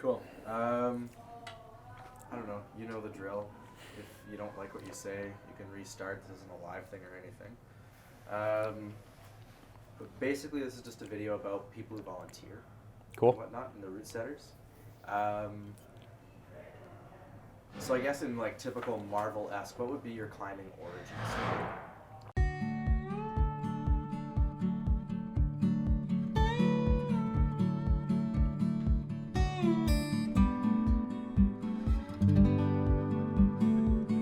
Cool. I don't know. You know the drill. If you don't like what you say, you can restart. This isn't a live thing or anything. But basically, this is just a video about people who volunteer. Cool. And whatnot, and the route setters. So I guess in like typical Marvel-esque, what would be your climbing origin story?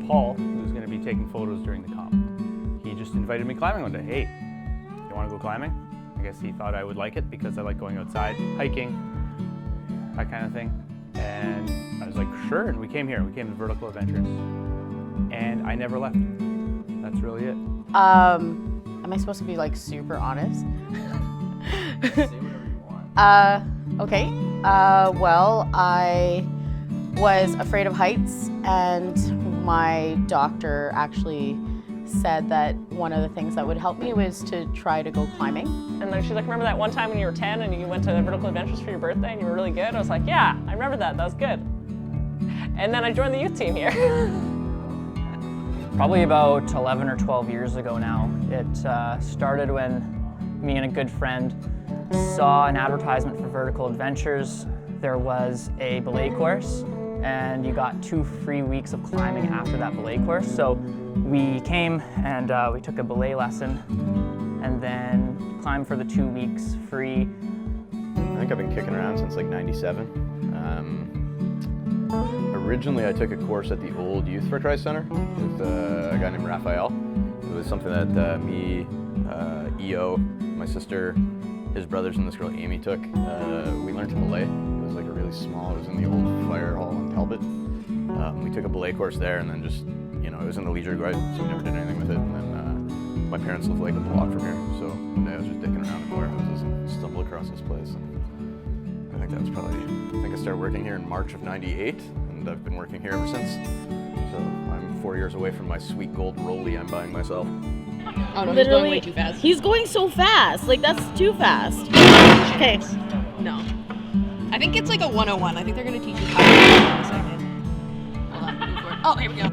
Paul, who's going to be taking photos during the comp, he just invited me climbing one day. Hey, you want to go climbing? I guess he thought I would like it because I like going outside, hiking, that kind of thing. And I was like, sure, and we came here. We came to Vertical Adventures, and I never left. That's really it. Am I supposed to be like super honest? Say whatever you want. Okay. Well, I was afraid of heights, and my doctor actually said that one of the things that would help me was to try to go climbing. And then she's like, remember that one time when you were 10 and you went to Vertical Adventures for your birthday and you were really good? I was like, yeah, I remember that. That was good. And then I joined the youth team here. Probably about 11 or 12 years ago now. It started when me and a good friend saw an advertisement for Vertical Adventures. There was a belay course, and you got 2 free weeks of climbing after that belay course. So we came and we took a belay lesson and then climbed for the 2 weeks free. I think I've been kicking around since like '97. Originally I took a course at the old Youth for Christ Center with a guy named Raphael. It was something that me, EO, my sister, his brothers, and this girl Amy took. We learned to belay. It was like a really small, it was in the old fire hall in Talbot. We took a belay course there, and then just, you know, it was in the leisure guide, so we never did anything with it. And then my parents live like a block from here, so one day I was just dicking around in warehouses and stumbled across this place. And I think that was probably, I think I started working here in March of '98, and I've been working here ever since. So I'm 4 years away from my sweet gold rollie I'm buying myself. Oh no, Literally, he's going way too fast. He's going so fast. Like, that's too fast. Okay. No. I think it's like a 101. I think they're going to teach you how to do it in a second. Hold on, move forward. Oh, here we go.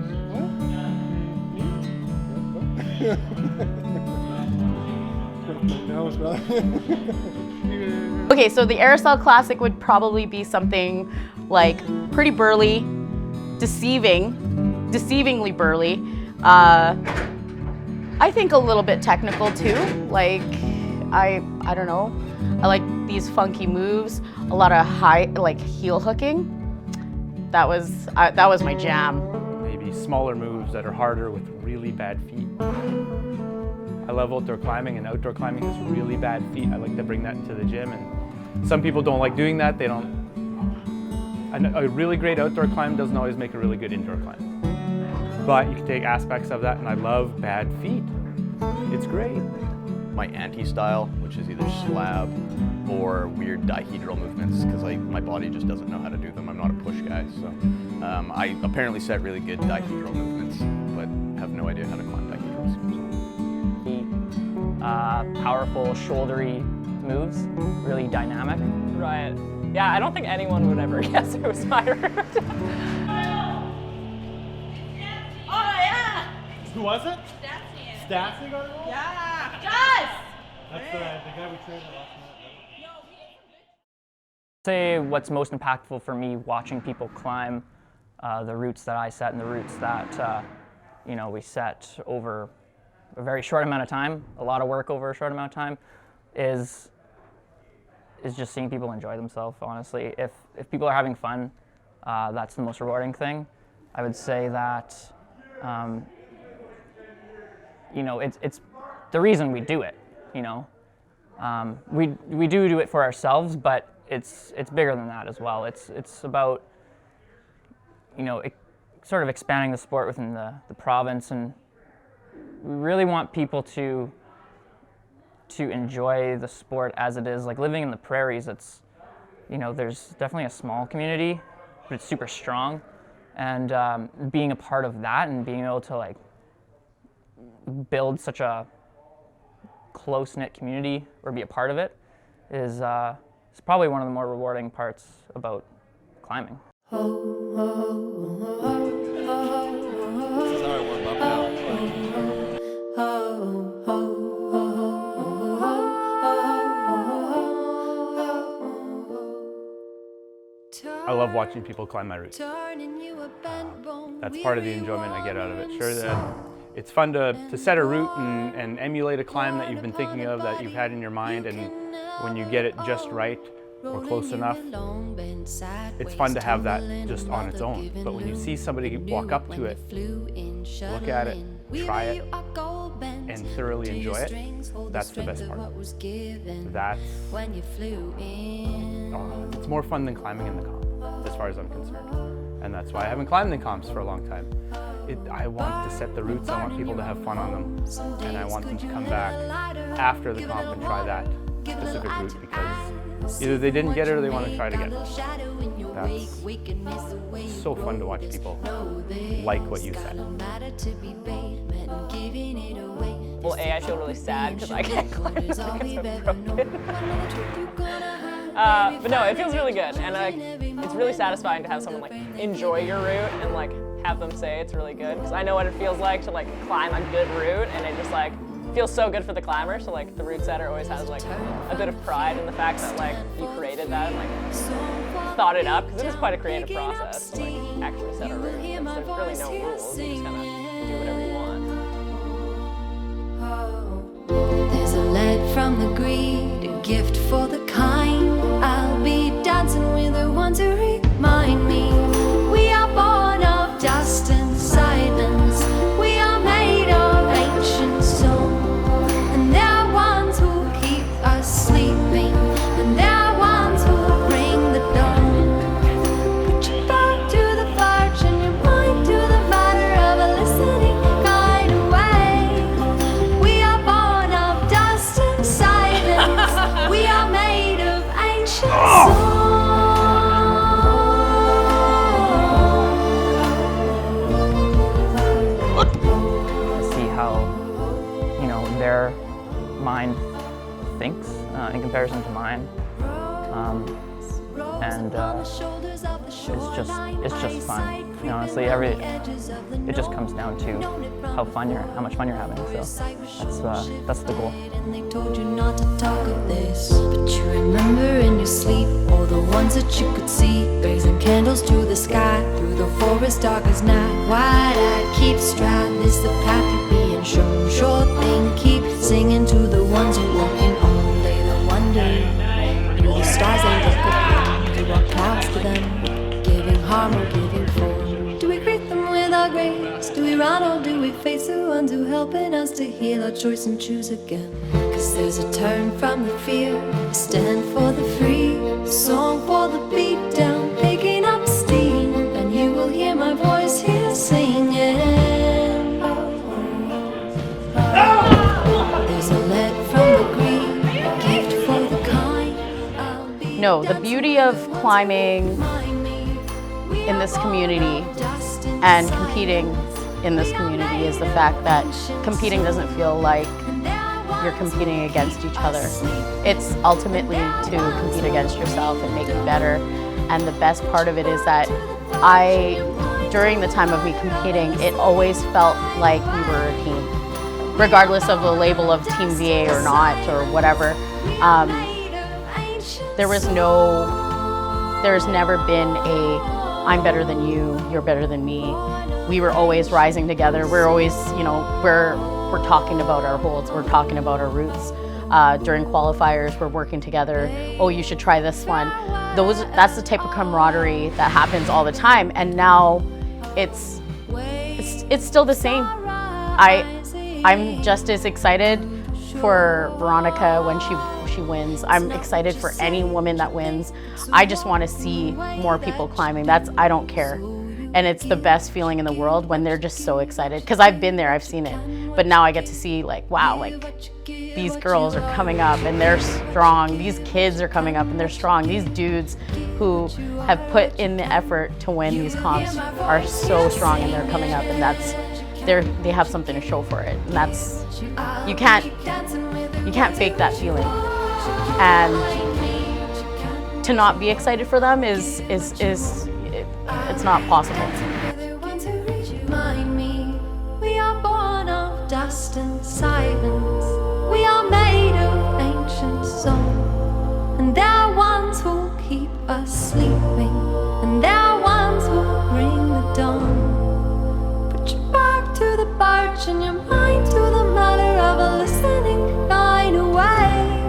Okay, so the Aerosol Classic would probably be something like pretty burly, deceivingly burly. I think a little bit technical too. Like, I don't know. I like these funky moves. A lot of high, like heel hooking. That was my jam. Maybe smaller moves that are harder with really bad feet. I love outdoor climbing, and outdoor climbing has really bad feet. I like to bring that into the gym, and some people don't like doing that. They don't. A really great outdoor climb doesn't always make a really good indoor climb. But you can take aspects of that, and I love bad feet. It's great. My anti-style, which is either slab or weird dihedral movements, because my body just doesn't know how to do them. I'm not a push guy, so I apparently set really good dihedral movements, but have no idea how to climb dihedrals. Powerful, shouldery moves, really dynamic. Right. Yeah, I don't think anyone would ever guess it was my route. Who was it? Statsy. Statsy got it wrong? Yeah. Just. That's the guy we trained last night. Say what's most impactful for me watching people climb the routes that I set and the routes that we set over a very short amount of time, a lot of work over a short amount of time, is just seeing people enjoy themselves, honestly. If people are having fun, that's the most rewarding thing. I would say that it's the reason we do it. We do it for ourselves, but it's bigger than that as well. It's about sort of expanding the sport within the province, and we really want people to enjoy the sport as it is. Like living in the prairies, it's there's definitely a small community, but it's super strong, and being a part of that and being able to like build such a close-knit community or be a part of it is probably one of the more rewarding parts about climbing. This is how I warm up now. I love watching people climb my routes. That's part of the enjoyment I get out of it. Sure, that it's fun to set a route and emulate a climb that you've been thinking of, that you've had in your mind, and when you get it just right or close enough, it's fun to have that just on its own. But when you see somebody walk up to it, look at it, try it, and thoroughly enjoy it, that's the best part. It's more fun than climbing in the comp, as far as I'm concerned. And that's why I haven't climbed in comps for a long time. I want to set the routes, I want people to have fun on them, and I want them to come back after the comp and try that specific route, because either they didn't get it or they want to try it again. That's so fun to watch people like what you said. Well, I feel really sad because I can't climb because I'm broken. But no, it feels really good, and it's really satisfying to have someone like enjoy your route and like have them say it's really good, because I know what it feels like to like climb a good route, and it just like feels so good for the climber. So like the route setter always has like a bit of pride in the fact that like you created that and like thought it up, because it is quite a creative process to like actually set a route. There's really no rules, you just kind of do whatever you want. There's a lead from the greed, a gift for the kind. I'll be dancing with the ones who remind me we are born of dust and silence. We are made of ancient stone, and they're ones who keep us sleeping, and they're ones who bring the dawn. Put your back to the forge and your mind to the matter of a listening kind of way. We are born of dust and silence. We are made of ancient stone. See how, their mind thinks in comparison to mine, and it's just fun. Honestly, it just comes down to how much fun you're having. So that's the goal. And they told you not to talk of this, but you remember in your sleep all the ones that you could see, raising candles to the sky through the forest dark as night. Wide-eyed, keep stride, this the path you're being shown. Sure thing, keep singing to the ones who walking all day. The wonder through the stars they look upon. Do our clouds to them, giving harm or giving form. Do we greet them with our grace? Do we run or do we face the ones who helping us to heal our choice and choose again? Cause there's a turn from the fear, a stand for the free, a song for the beat down, picking up steam, and you will hear my voice here singing. There's a lead from the green, a gift for the kind. No, the beauty of climbing in this community and competing in this community is the fact that competing doesn't feel like you're competing against each other. It's ultimately to compete against yourself and make it better. And the best part of it is that during the time of me competing, it always felt like we were a team. Regardless of the label of Team VA or not, or whatever, there's never been a I'm better than you, you're better than me. We were always rising together. We're always, we're talking about our holds, we're talking about our routes. During qualifiers, we're working together. Oh, you should try this one. That's the type of camaraderie that happens all the time. And now it's still the same. I'm just as excited for Veronica when she wins. I'm excited for any woman that wins. I just want to see more people climbing. I don't care. And it's the best feeling in the world when they're just so excited. Because I've been there, I've seen it. But now I get to see wow, these girls are coming up and they're strong. These kids are coming up and they're strong. These dudes who have put in the effort to win these comps are so strong and they're coming up, and they have something to show for it. And that's, you can't fake that feeling. And to not be excited for them it's not possible. We are born of dust and silence. We are made of ancient song. And there are ones who'll keep us sleeping. And there are ones who'll bring the dawn. Put your back to the birch and your mind to the matter of a listening kind of way.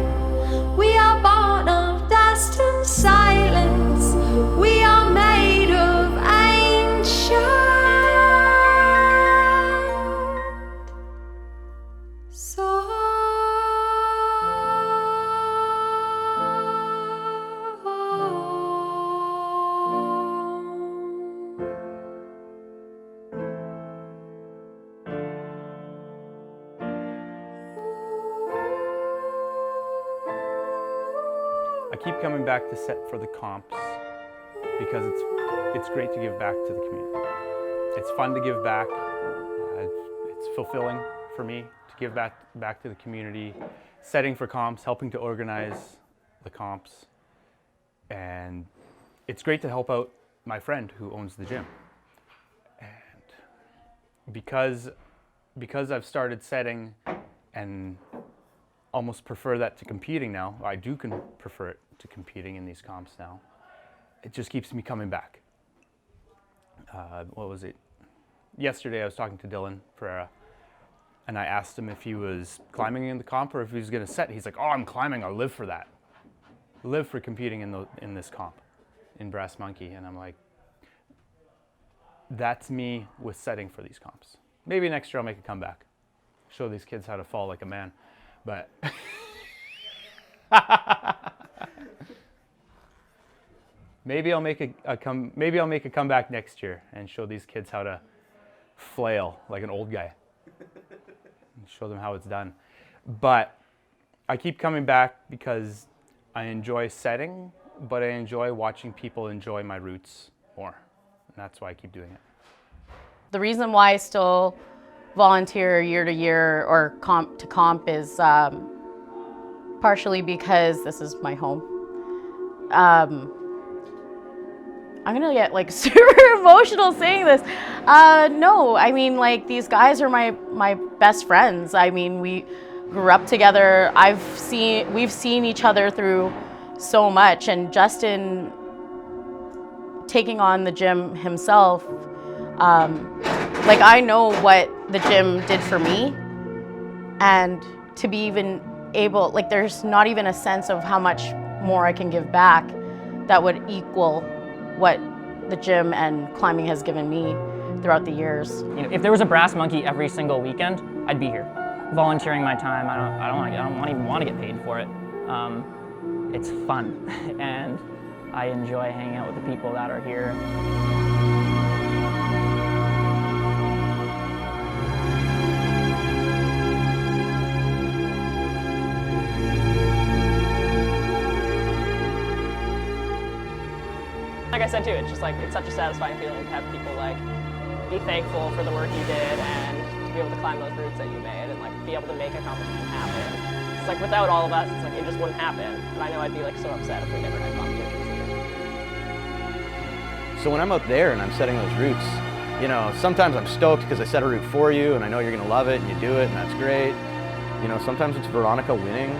We are born of dust and silence. We are made of ancient song. I keep coming back to set for the comps because it's great to give back to the community. It's fun to give back. It's fulfilling for me to give back to the community, setting for comps, helping to organize the comps, and it's great to help out my friend who owns the gym. And because I've started setting and almost prefer that to competing now, I do prefer it to competing in these comps now. It just keeps me coming back. What was it? Yesterday I was talking to Dylan Pereira and I asked him if he was climbing in the comp or if he was gonna set. He's like, oh, I'm climbing, I'll live for that. Live for competing in this comp, in Brass Monkey. And I'm like, that's me with setting for these comps. Maybe next year I'll make a comeback. Show these kids how to fall like a man. But maybe I'll make a comeback next year and show these kids how to flail like an old guy. And show them how it's done. But I keep coming back because I enjoy setting, but I enjoy watching people enjoy my roots more. And that's why I keep doing it. The reason why I still volunteer year to year or comp to comp is partially because this is my home. I'm gonna get like super emotional saying this. No, I mean, like, these guys are my best friends. I mean, we grew up together. We've seen each other through so much, and Justin taking on the gym himself, like, I know what the gym did for me, and to be even able, like, there's not even a sense of how much more I can give back that would equal what the gym and climbing has given me throughout the years. You know, if there was a Brass Monkey every single weekend, I'd be here, volunteering my time. I don't even want to get paid for it. It's fun, and I enjoy hanging out with the people that are here. Like I said too, it's just like, it's such a satisfying feeling to have people like be thankful for the work you did and to be able to climb those routes that you made and like be able to make a competition happen. It's like without all of us, it's like it just wouldn't happen. And I know I'd be like so upset if we never had competitions here. So when I'm out there and I'm setting those routes, you know, sometimes I'm stoked because I set a route for you and I know you're gonna love it and you do it and that's great. You know, sometimes it's Veronica winning.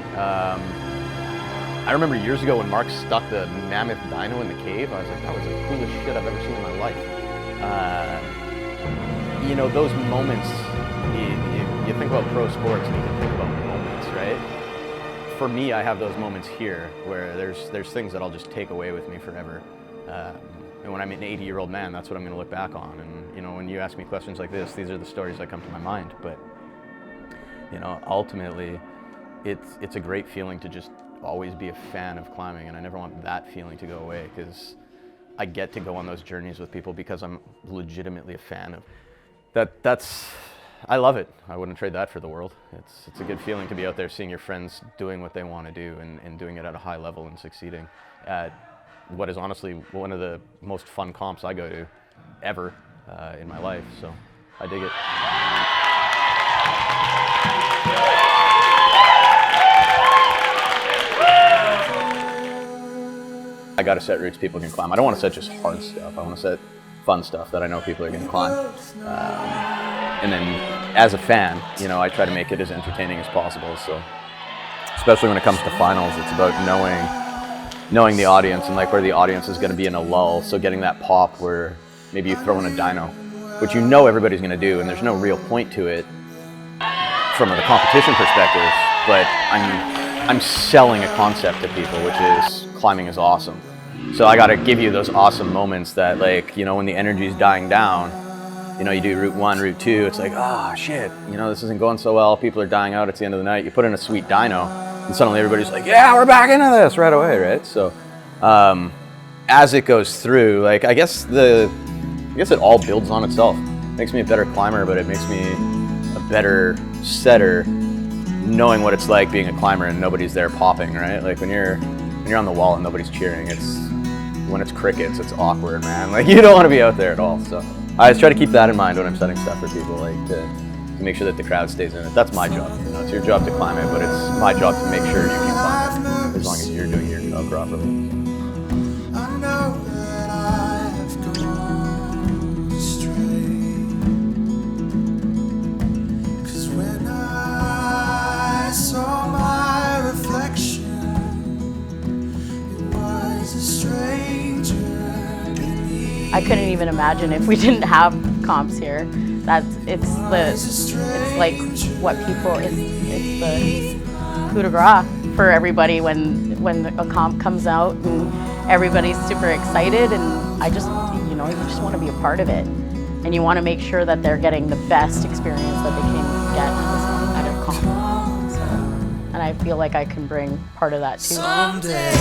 I remember years ago when Mark stuck the mammoth dino in the cave, I was like, that was the coolest shit I've ever seen in my life. You know, those moments, you think about pro sports and you can think about moments, right? For me, I have those moments here where there's things that I'll just take away with me forever. And when I'm an 80-year-old man, that's what I'm gonna look back on. And you know, when you ask me questions like this, these are the stories that come to my mind. But you know, ultimately, it's a great feeling to just always be a fan of climbing, and I never want that feeling to go away because I get to go on those journeys with people because I'm legitimately a fan of that's I love it. I wouldn't trade that for the world. It's a good feeling to be out there seeing your friends doing what they want to do and doing it at a high level and succeeding at what is honestly one of the most fun comps I go to ever in my life, so I dig it. I got to set routes people can climb. I don't want to set just hard stuff. I want to set fun stuff that I know people are going to climb. And then as a fan, you know, I try to make it as entertaining as possible. So especially when it comes to finals, it's about knowing the audience and like where the audience is going to be in a lull. So getting that pop where maybe you throw in a dyno, which you know everybody's going to do, and there's no real point to it from the competition perspective, but I'm selling a concept to people, which is climbing is awesome. So I got to give you those awesome moments that, like, you know, when the energy's dying down, you know, you do route 1, route 2, it's like, oh shit, you know, this isn't going so well, people are dying out, it's the end of the night, you put in a sweet dyno, and suddenly everybody's like, yeah, we're back into this right away, right? So as it goes through, like, I guess it all builds on itself. It makes me a better climber, but it makes me a better setter, knowing what it's like being a climber and nobody's there popping, right? Like when you're on the wall and nobody's cheering, when it's crickets, it's awkward, man. Like you don't want to be out there at all. So I just try to keep that in mind when I'm setting stuff for people, like to make sure that the crowd stays in it. That's my job. You know, it's your job to climb it, but it's my job to make sure you can climb it as long as you're doing your job properly. I know that I have gone astray, 'cause when I saw my reflection, it was a stranger beneath. I couldn't even imagine if we didn't have comps here. It's like what people, it's the coup de grace for everybody when a comp comes out and everybody's super excited, and you just want to be a part of it, and you want to make sure that they're getting the best experience that they can get at a comp. So, and I feel like I can bring part of that too. Someday.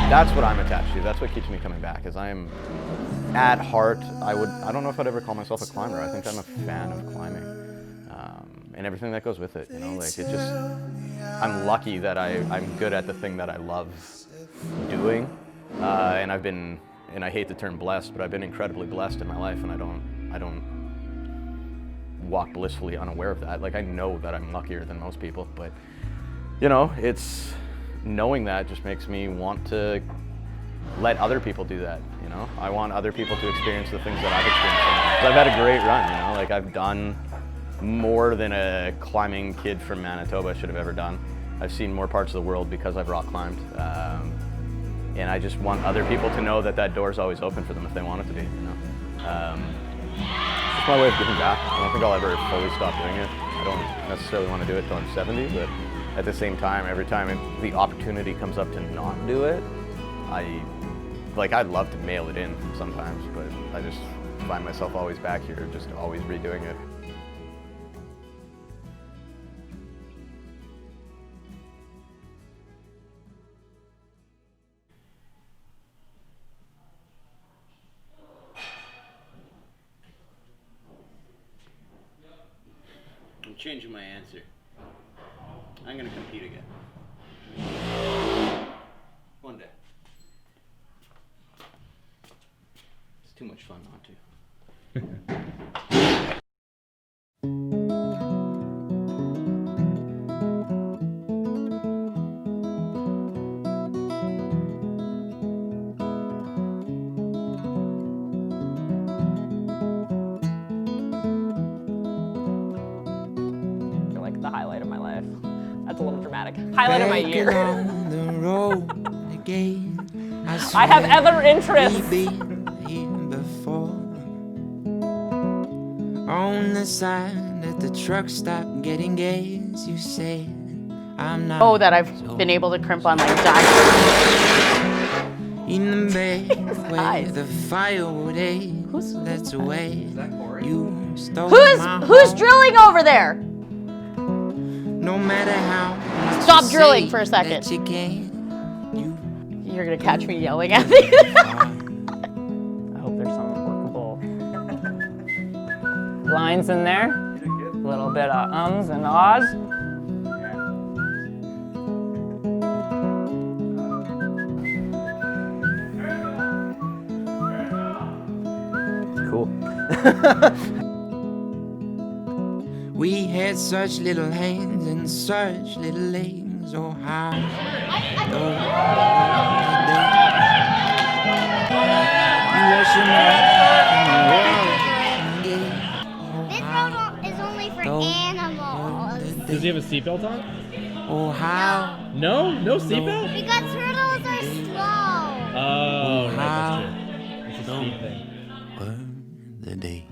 That's what I'm attached to. That's what keeps me coming back. Is I'm at heart, I don't know if I'd ever call myself a climber. I think I'm a fan of climbing and everything that goes with it. You know, like it just, I'm lucky that I'm good at the thing that I love doing, and I hate the term blessed, but I've been incredibly blessed in my life, and I don't walk blissfully unaware of that. Like I know that I'm luckier than most people, but you know, it's. Knowing that just makes me want to let other people do that, you know? I want other people to experience the things that I've experienced. Because I've had a great run, you know? Like I've done more than a climbing kid from Manitoba should have ever done. I've seen more parts of the world because I've rock climbed. And I just want other people to know that that door's always open for them if they want it to be, you know? It's just my way of giving back. I don't think I'll ever fully stop doing it. I don't necessarily want to do it till I'm 70, but at the same time, every time the opportunity comes up to not do it, I'd love to mail it in sometimes, but I just find myself always back here, just always redoing it. I'm changing my answer. I'm gonna compete again. One day. It's too much fun not to. Like the highlight of my life. That's a little dramatic. Highlight of my year. I have other interests. On the side at the truck stop getting gas, you said I'm not. Oh, that I've been able to crimp on like diamonds. In the bay where eyes. the firewood ache. That's the way you stole my Who's heart. drilling over there? No matter how much Stop you drilling say for a second. that you can't, You're gonna catch me yelling at me. I hope there's some workable lines in there. A little bit of ums and ahs. Cool. We had such little hands and such little legs. Oh, how those days. You wash them off and This road is only for those animals. Does he have a seatbelt on? oh, how No? No seatbelt? Because turtles are slow. Oh, right, how that's true. It's a speed thing. were the days.